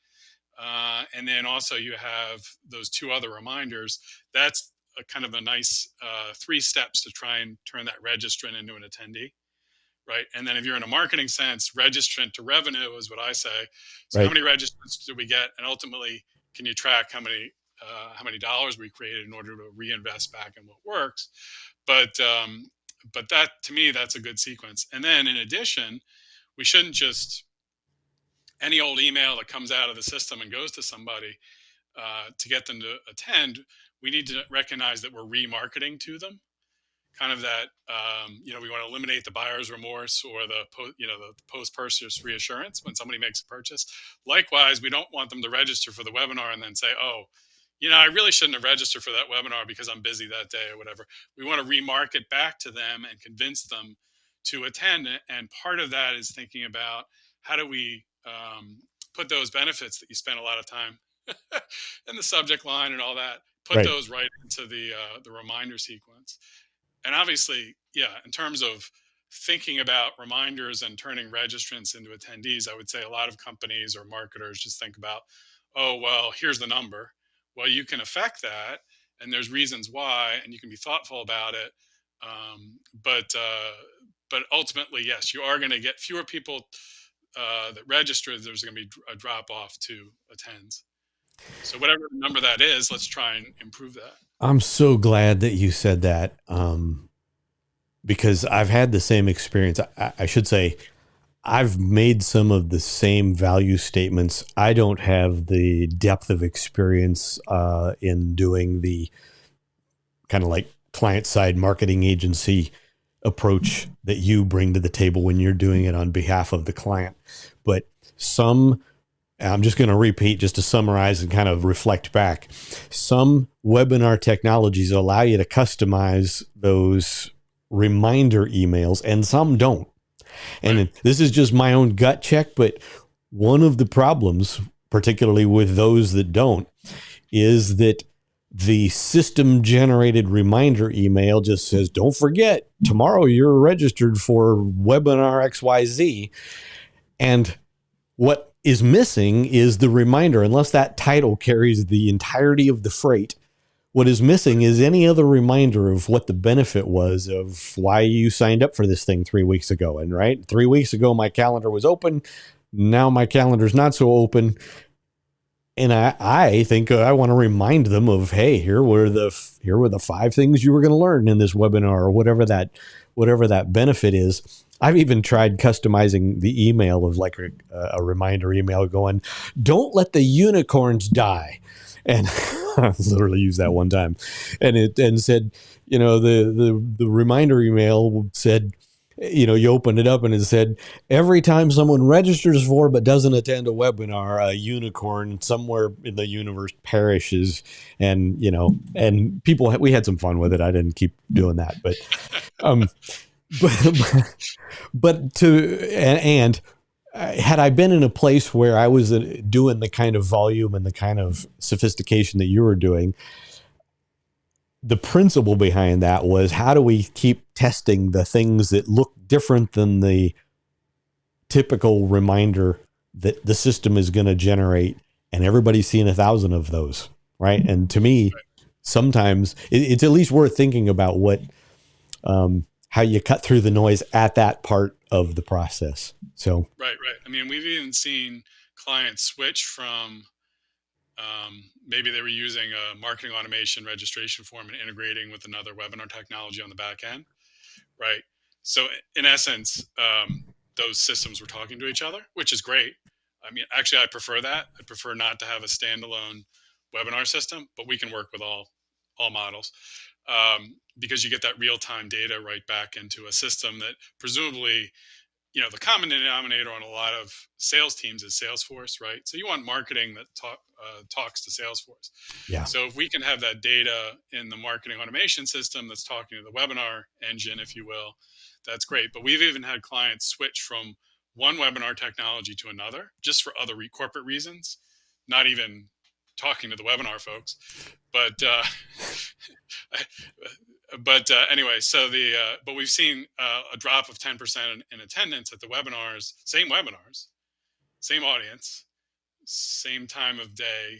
and then also you have those two other reminders, that's a kind of a nice 3 steps to try and turn that registrant into an attendee. Right. And then if you're in a marketing sense, registrant to revenue is what I say. So how Right. many registrants do we get? And ultimately, can you track how many dollars we created in order to reinvest back in what works? But that, to me, that's a good sequence. And then in addition, we shouldn't just any old email that comes out of the system and goes to somebody to get them to attend. We need to recognize that we're remarketing to them, kind of that we want to eliminate the buyer's remorse or the post-purchase reassurance when somebody makes a purchase. Likewise, we don't want them to register for the webinar and then say, oh, I really shouldn't have registered for that webinar because I'm busy that day or whatever. We want to remarket back to them and convince them to attend. And part of that is thinking about how do we put those benefits that you spend a lot of time in the subject line and all that, put Right. those right into the reminder sequence. And obviously, yeah, in terms of thinking about reminders and turning registrants into attendees, I would say a lot of companies or marketers just think about, oh, well, here's the number. Well, you can affect that, and there's reasons why, and you can be thoughtful about it. Um, but but ultimately, yes, you are going to get fewer people that register. There's going to be a drop off to attends. So whatever number that is, let's try and improve that. I'm so glad that you said that, because I've had the same experience. I should say I've made some of the same value statements. I don't have the depth of experience in doing the kind of like client side marketing agency approach that you bring to the table when you're doing it on behalf of the client. But I'm just going to repeat just to summarize and kind of reflect back. Some webinar technologies allow you to customize those reminder emails, and some don't. And this is just my own gut check, but one of the problems, particularly with those that don't, is that the system generated reminder email just says, don't forget, tomorrow you're registered for webinar XYZ. And what is missing is the reminder, unless that title carries the entirety of the freight. What is missing is any other reminder of what the benefit was of why you signed up for this thing 3 weeks ago. And right, 3 weeks ago, my calendar was open. Now my calendar's not so open. And I think I want to remind them of, hey, here were the 5 things you were going to learn in this webinar, or whatever that benefit is. I've even tried customizing the email of like a reminder email going, don't let the unicorns die. And I literally used that one time, and said, the reminder email said, you opened it up and it said, every time someone registers for but doesn't attend a webinar, a unicorn somewhere in the universe perishes. And, and we had some fun with it. I didn't keep doing that, um, but, had I been in a place where I was doing the kind of volume and the kind of sophistication that you were doing, the principle behind that was, how do we keep testing the things that look different than the typical reminder that the system is going to generate, and everybody's seeing 1,000 of those, right? And to me, sometimes it's at least worth thinking about how you cut through the noise at that part of the process. So right. I mean, we've even seen clients switch from maybe they were using a marketing automation registration form and integrating with another webinar technology on the back end, right? So in essence, those systems were talking to each other, which is great. I mean, actually, I prefer that. I prefer not to have a standalone webinar system, but we can work with all models, because you get that real-time data right back into a system that presumably, the common denominator on a lot of sales teams is Salesforce, right? So you want marketing that talks to Salesforce. yeah. So if we can have that data in the marketing automation system that's talking to the webinar engine, if you will, that's great. But we've even had clients switch from one webinar technology to another just for other corporate reasons, not even talking to the webinar folks. But anyway, so but we've seen a drop of 10% in attendance at the webinars, same audience, same time of day,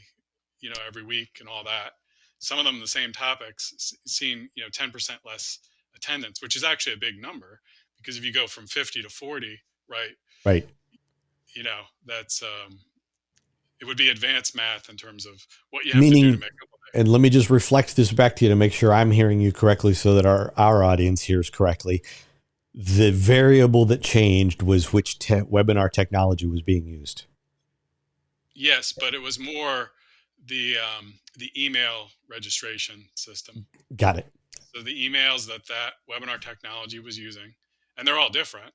every week and all that. Some of them the same topics, seeing 10% less attendance, which is actually a big number, because if you go from 50 to 40, right, that's it would be advanced math in terms of what you have to do to make up. And let me just reflect this back to you to make sure I'm hearing you correctly, so that our audience hears correctly. The variable that changed was which webinar technology was being used. Yes, but it was more the email registration system. Got it. So the emails that webinar technology was using, and they're all different,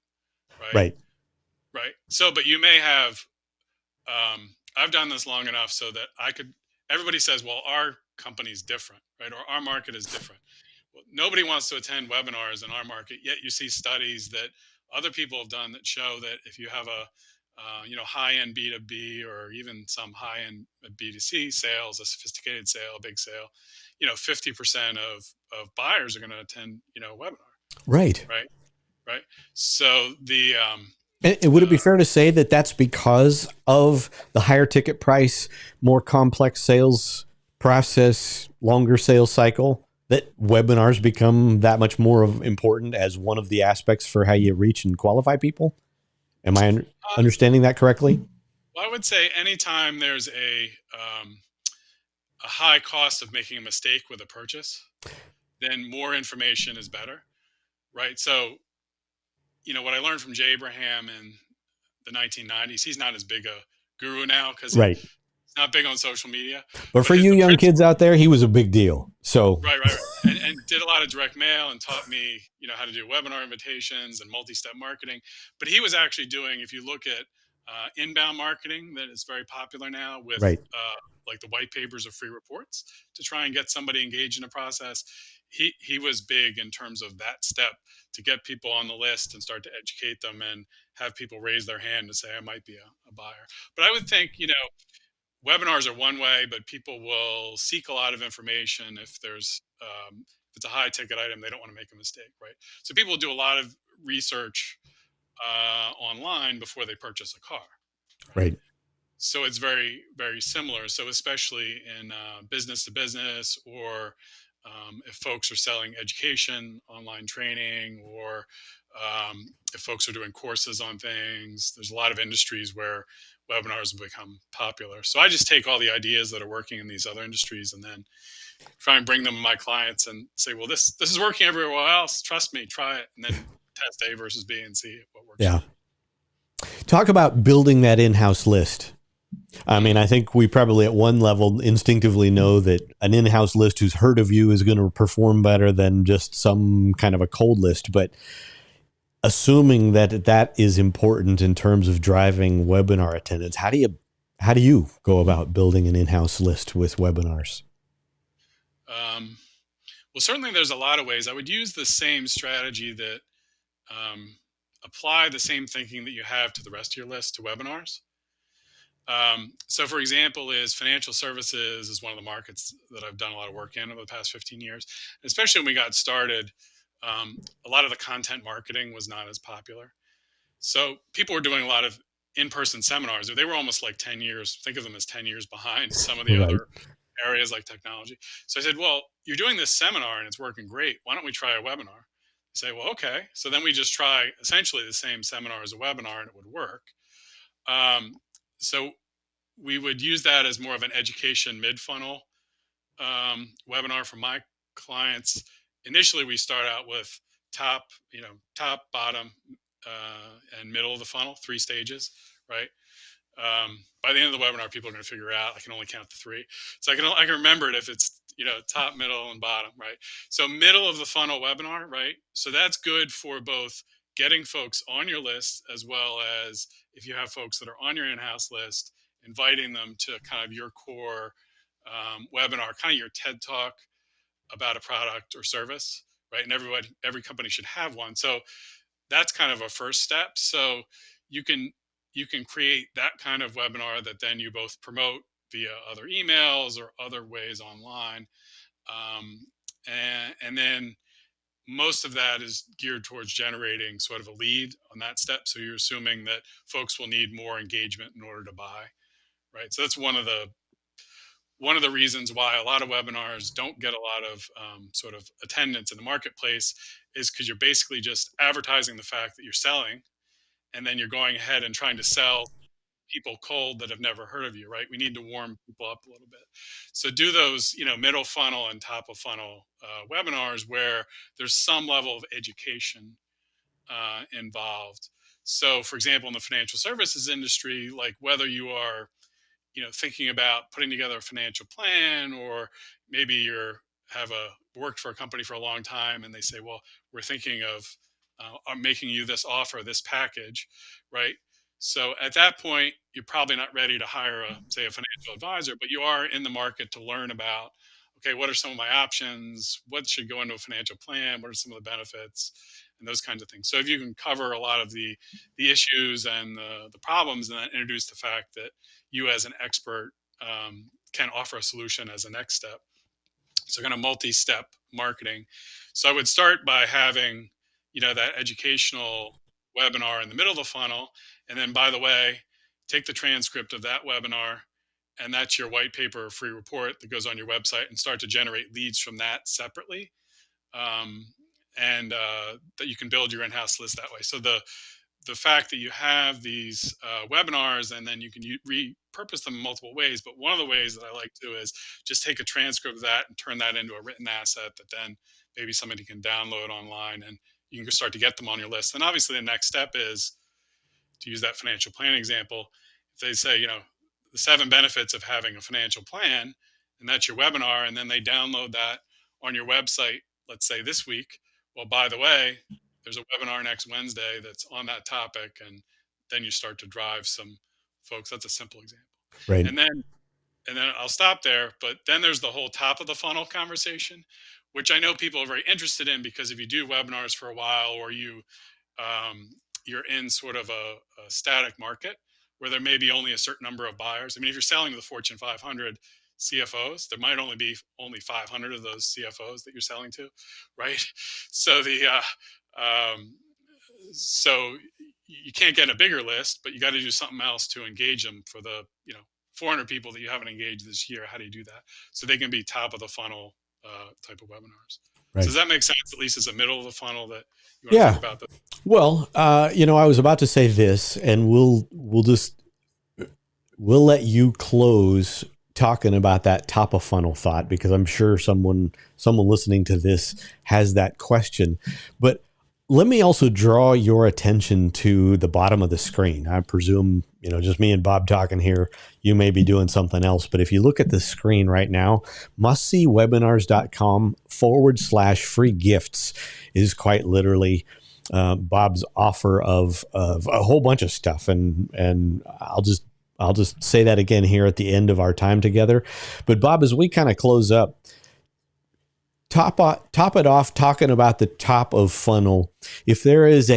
right? Right. So, but you may have, I've done this long enough so that everybody says, well, our company's different, right? Or our market is different. Well, nobody wants to attend webinars in our market, yet you see studies that other people have done that show that if you have a high-end B2B or even some high-end B2C sales, a sophisticated sale, a big sale, 50% of buyers are going to attend, a webinar. Right. So and would it be fair to say that that's because of the higher ticket price, more complex sales process, longer sales cycle, that webinars become that much more important as one of the aspects for how you reach and qualify people? Am I understanding that correctly? Well, I would say anytime there's a high cost of making a mistake with a purchase, then more information is better, right? So, what I learned from Jay Abraham in the 1990s, he's not as big a guru now because he's not big on social media. But for you young kids out there, he was a big deal. So right. And did a lot of direct mail and taught me, how to do webinar invitations and multi-step marketing. But he was actually doing, if you look at inbound marketing, that is very popular now with like the white papers or free reports to try and get somebody engaged in a process. He was big in terms of that step to get people on the list and start to educate them and have people raise their hand and say, I might be a buyer. But I would think, webinars are one way, but people will seek a lot of information if it's a high ticket item, they don't want to make a mistake, right? So people do a lot of research online before they purchase a car. Right. So it's very, very similar. So especially in business to business, or if folks are selling education, online training, or if folks are doing courses on things, there's a lot of industries where webinars have become popular. So I just take all the ideas that are working in these other industries and then try and bring them to my clients and say, well, this is working everywhere else. Trust me, try it. And then test A versus B and see what works. Yeah. Talk about building that in-house list. I mean, I think we probably at one level instinctively know that an in-house list who's heard of you is going to perform better than just some kind of a cold list. But assuming that that is important in terms of driving webinar attendance, how do you go about building an in-house list with webinars? Well, certainly there's a lot of ways. I would use the same strategy that apply the same thinking that you have to the rest of your list to webinars. So, for example, is financial services is one of the markets that I've done a lot of work in over the past 15 years. Especially when we got started, a lot of the content marketing was not as popular. So people were doing a lot of in-person seminars. They were almost like 10 years. Think of them as 10 years behind some of the Right. other areas like technology. So I said, well, you're doing this seminar and it's working great. Why don't we try a webinar? They say, well, okay. So then we just try essentially the same seminar as a webinar and it would work. So we would use that as more of an education mid-funnel webinar for my clients. Initially, we start out with top, bottom, and middle of the funnel, 3 stages, right? By the end of the webinar, people are going to figure out I can only count to 3, so I can remember it if it's top, middle, and bottom, right? So middle of the funnel webinar, right? So that's good for both getting folks on your list as well as if you have folks that are on your in-house list, inviting them to kind of your core webinar, kind of your TED talk about a product or service, right? And every company should have one. So that's kind of a first step. So you can create that kind of webinar that then you both promote via other emails or other ways online, and then most of that is geared towards generating sort of a lead on that step. So you're assuming that folks will need more engagement in order to buy, right? So that's one of the reasons why a lot of webinars don't get a lot of sort of attendance in the marketplace is because you're basically just advertising the fact that you're selling, and then you're going ahead and trying to sell people cold that have never heard of you, right? We need to warm people up a little bit. So do those, middle funnel and top of funnel webinars where there's some level of education involved. So, for example, in the financial services industry, like whether you are thinking about putting together a financial plan, or maybe have worked for a company for a long time and they say, well, we're thinking of making you this offer, this package, right? So at that point, you're probably not ready to hire say a financial advisor, but you are in the market to learn about, okay, what are some of my options? What should go into a financial plan? What are some of the benefits? And those kinds of things. So if you can cover a lot of the issues and the problems, and then introduce the fact that you as an expert can offer a solution as a next step. So kind of multi-step marketing. So I would start by having, that educational webinar in the middle of the funnel. And then, by the way, take the transcript of that webinar, and that's your white paper free report that goes on your website, and start to generate leads from that separately. And that you can build your in-house list that way. So the fact that you have these webinars, and then you can repurpose them in multiple ways. But one of the ways that I like to is just take a transcript of that and turn that into a written asset that then maybe somebody can download online, and you can start to get them on your list. And obviously the next step is to use that financial plan example. If they say, the 7 benefits of having a financial plan, and that's your webinar, and then they download that on your website, let's say this week, well, by the way, there's a webinar next Wednesday that's on that topic, and then you start to drive some folks. That's a simple example. Right. And then I'll stop there. But then there's the whole top of the funnel conversation, which I know people are very interested in, because if you do webinars for a while, or you're in sort of a static market where there may be only a certain number of buyers. I mean, if you're selling to the Fortune 500 CFOs, there might only be 500 of those CFOs that you're selling to, right? So so you can't get a bigger list, but you got to do something else to engage them for the 400 people that you haven't engaged this year. How do you do that so they can be top of the funnel type of webinars? Right. So does that make sense? At least as a middle of the funnel that you want to think about this? Well, I was about to say this, and we'll let you close talking about that top of funnel thought, because I'm sure someone listening to this has that question. But let me also draw your attention to the bottom of the screen. I presume, just me and Bob talking here, you may be doing something else. But if you look at the screen right now, mustseewebinars.com/free gifts is quite literally Bob's offer of a whole bunch of stuff, and I'll just say that again here at the end of our time together. But Bob, as we kind of close up, top it off talking about the top of funnel. If there is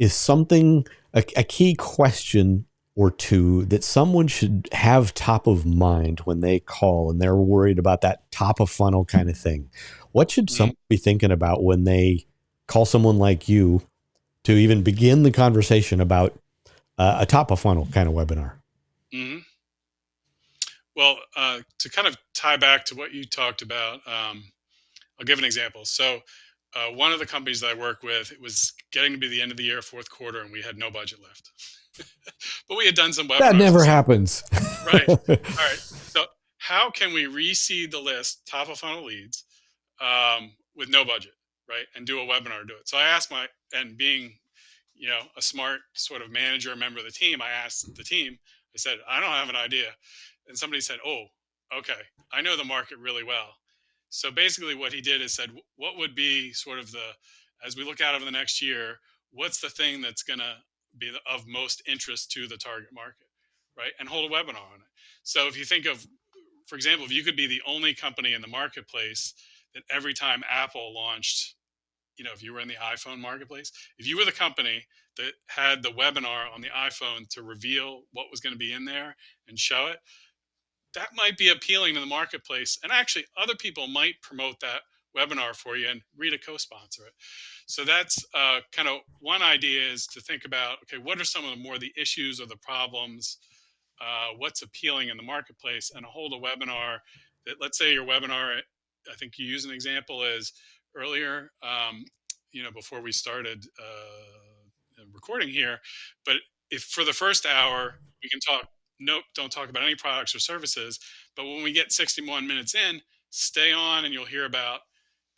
something, a key question or two that someone should have top of mind when they call and they're worried about that top of funnel kind of thing, what should Mhm. someone be thinking about when they call someone like you to even begin the conversation about a top of funnel kind of webinar? Mhm. Well, to kind of tie back to what you talked about, I'll give an example. So, one of the companies that I work with, it was getting to be the end of the year, fourth quarter, and we had no budget left. But we had done some That webinars and never said, happens. right, all right. So, how can we reseed the list, top of funnel leads, with no budget, right? And do a webinar to do it. So I asked and being, a smart sort of manager, member of the team, I asked the team, I said, I don't have an idea. And somebody said, oh, okay, I know the market really well. So basically what he did is said, what would be sort of as we look out over the next year, what's the thing that's going to be of most interest to the target market, right? And hold a webinar on it. So if you think of, for example, if you could be the only company in the marketplace that every time Apple launched, if you were in the iPhone marketplace, if you were the company that had the webinar on the iPhone to reveal what was going to be in there and show it, that might be appealing to the marketplace. And actually, other people might promote that webinar for you and read a co-sponsor it. So that's kind of one idea, is to think about, okay, what are some of the issues or the problems, what's appealing in the marketplace, and hold a webinar that, let's say your webinar, I think you use an example as earlier, before we started recording here, but if for the first hour we can talk, nope, don't talk about any products or services, but when we get 61 minutes in, stay on and you'll hear about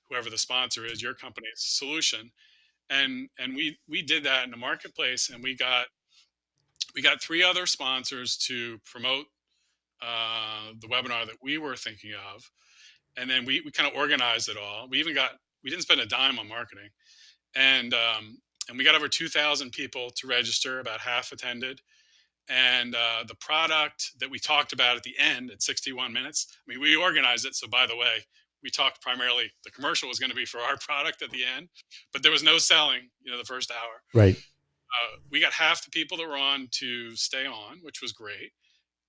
whoever the sponsor is, your company's solution. And we did that in the marketplace, and we got three other sponsors to promote the webinar that we were thinking of, and then we kind of organized it all. We didn't spend a dime on marketing, and we got over 2,000 people to register. About half attended, and the product that we talked about at the end at 61 minutes. I mean, we organized it, so by the way, we talked primarily. The commercial was going to be for our product at the end, but there was no selling. The first hour. Right. We got half the people that were on to stay on, which was great.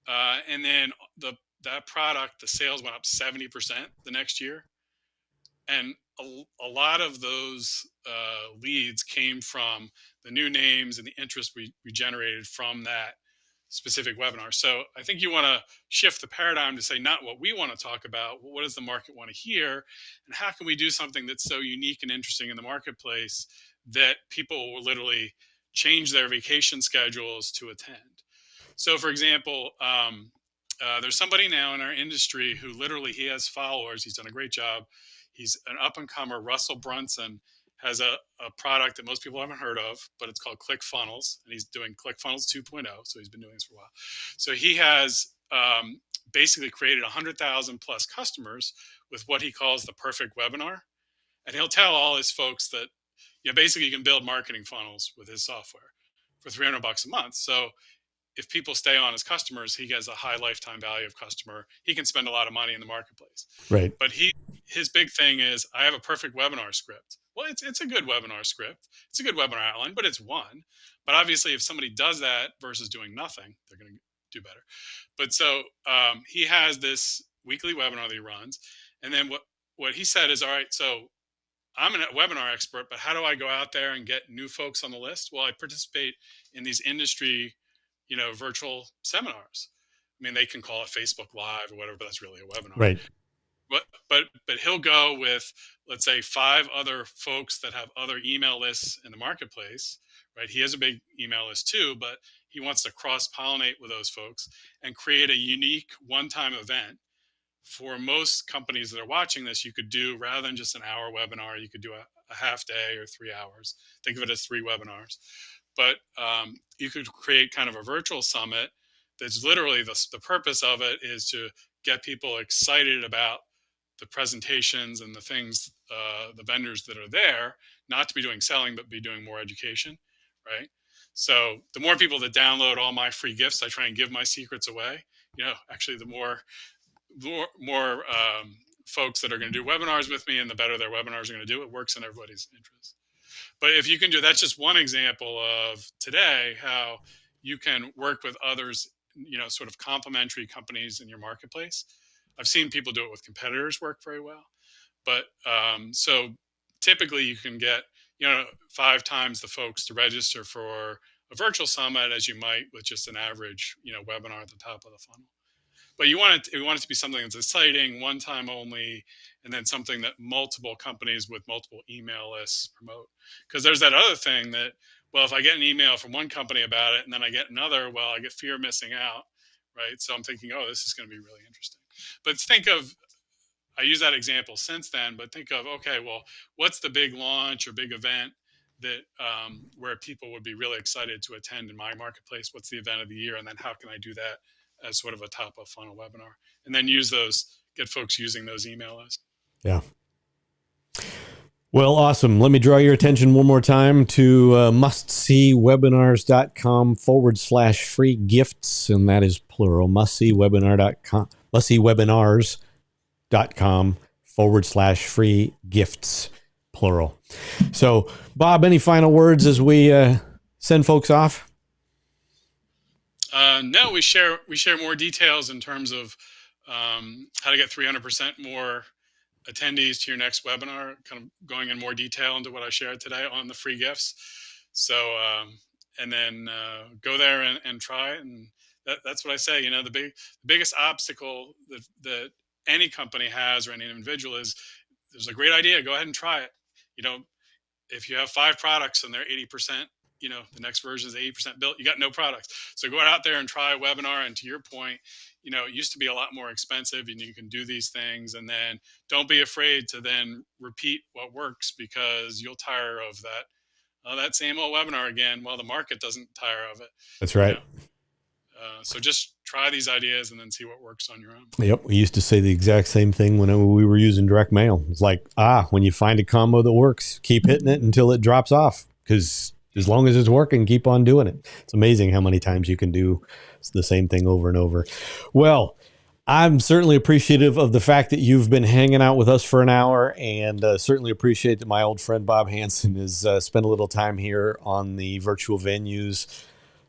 And then that product, the sales went up 70% the next year, and a lot of those leads came from the new names and the interest we generated from that specific webinar. So I think you want to shift the paradigm to say not what we want to talk about, but what does the market want to hear, and how can we do something that's so unique and interesting in the marketplace that people will literally change their vacation schedules to attend. So, for example, there's somebody now in our industry who literally, he has followers. He's done a great job. He's an up and comer. Russell Brunson has a product that most people haven't heard of, but it's called ClickFunnels, and he's doing ClickFunnels 2.0. So he's been doing this for a while. So he has basically created 100,000 plus customers with what he calls the perfect webinar, and he'll tell all his folks that basically you can build marketing funnels with his software for $300 a month. So if people stay on as customers, he has a high lifetime value of customer. He can spend a lot of money in the marketplace. Right. But his big thing is, I have a perfect webinar script. Well, it's a good webinar script. It's a good webinar outline, but it's one. But obviously, if somebody does that versus doing nothing, they're going to do better. But so he has this weekly webinar that he runs, and then what he said is, all right, so I'm a webinar expert, but how do I go out there and get new folks on the list? Well, I participate in these industry, virtual seminars. I mean, they can call it Facebook Live or whatever, but that's really a webinar. Right. But he'll go with, let's say, five other folks that have other email lists in the marketplace, right? He has a big email list too, but he wants to cross pollinate with those folks and create a unique one-time event. For most companies that are watching this, you could do, rather than just an hour webinar, you could do a half day or 3 hours. Think of it as three webinars. But you could create kind of a virtual summit that's literally the purpose of it is to get people excited about the presentations and the things, the vendors that are there, not to be doing selling, but be doing more education, right? So the more people that download all my free gifts, I try and give my secrets away. Actually, the more folks that are going to do webinars with me, and the better their webinars are going to do. It works in everybody's interest. But if you can do, that's just one example of today how you can work with others, sort of complementary companies in your marketplace. I've seen people do it with competitors work very well. But so typically you can get, 5 times the folks to register for a virtual summit as you might with just an average, webinar at the top of the funnel. But you want it to be something that's exciting, one time only, and then something that multiple companies with multiple email lists promote. Because there's that other thing that, well, if I get an email from one company about it and then I get another, well, I get fear of missing out, right? So I'm thinking, oh, this is going to be really interesting. But I use that example since then, but think of, okay, well, what's the big launch or big event that where people would be really excited to attend in my marketplace? What's the event of the year? And then how can I do that as sort of a top of funnel webinar? And then get folks using those email lists. Yeah. Well, awesome. Let me draw your attention one more time to mustseewebinars.com/free gifts. And that is plural, mustseewebinars.com/free gifts, plural. So, Bob, any final words as we send folks off? No, we share more details in terms of how to get 300% more attendees to your next webinar, kind of going in more detail into what I shared today on the free gifts. So, and then go there and try it. And that's what I say, the biggest obstacle that any company has or any individual is, there's a great idea, go ahead and try it. If you have 5 products and they're 80%, the next version is 80% built, you got no products. So go out there and try a webinar. And to your point, it used to be a lot more expensive, and you can do these things. And then don't be afraid to then repeat what works, because you'll tire of that same old webinar again. Well, the market doesn't tire of it. That's right. So just try these ideas and then see what works on your own. Yep. We used to say the exact same thing when we were using direct mail. It's like, when you find a combo that works, keep hitting it until it drops off, because as long as it's working, keep on doing it. It's amazing how many times you can do the same thing over and over. Well, I'm certainly appreciative of the fact that you've been hanging out with us for an hour, and certainly appreciate that my old friend Bob Hanson has spent a little time here on the Virtual Venues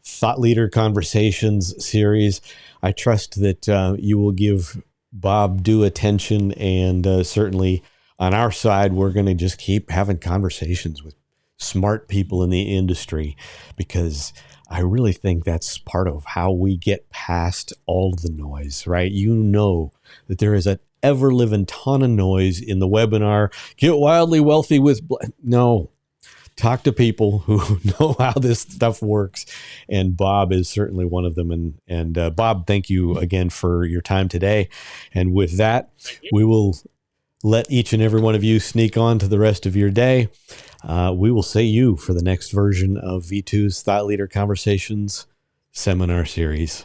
Thought Leader Conversations series. I trust that you will give Bob due attention, and certainly on our side, we're going to just keep having conversations with smart people in the industry, because I really think that's part of how we get past all the noise, right? That there is an ever-living ton of noise in the webinar. Get wildly wealthy with... No. Talk to people who know how this stuff works, and Bob is certainly one of them. And Bob, thank you again for your time today. And with that, we will let each and every one of you sneak on to the rest of your day. We will see you for the next version of V2's Thought Leader Conversations seminar series.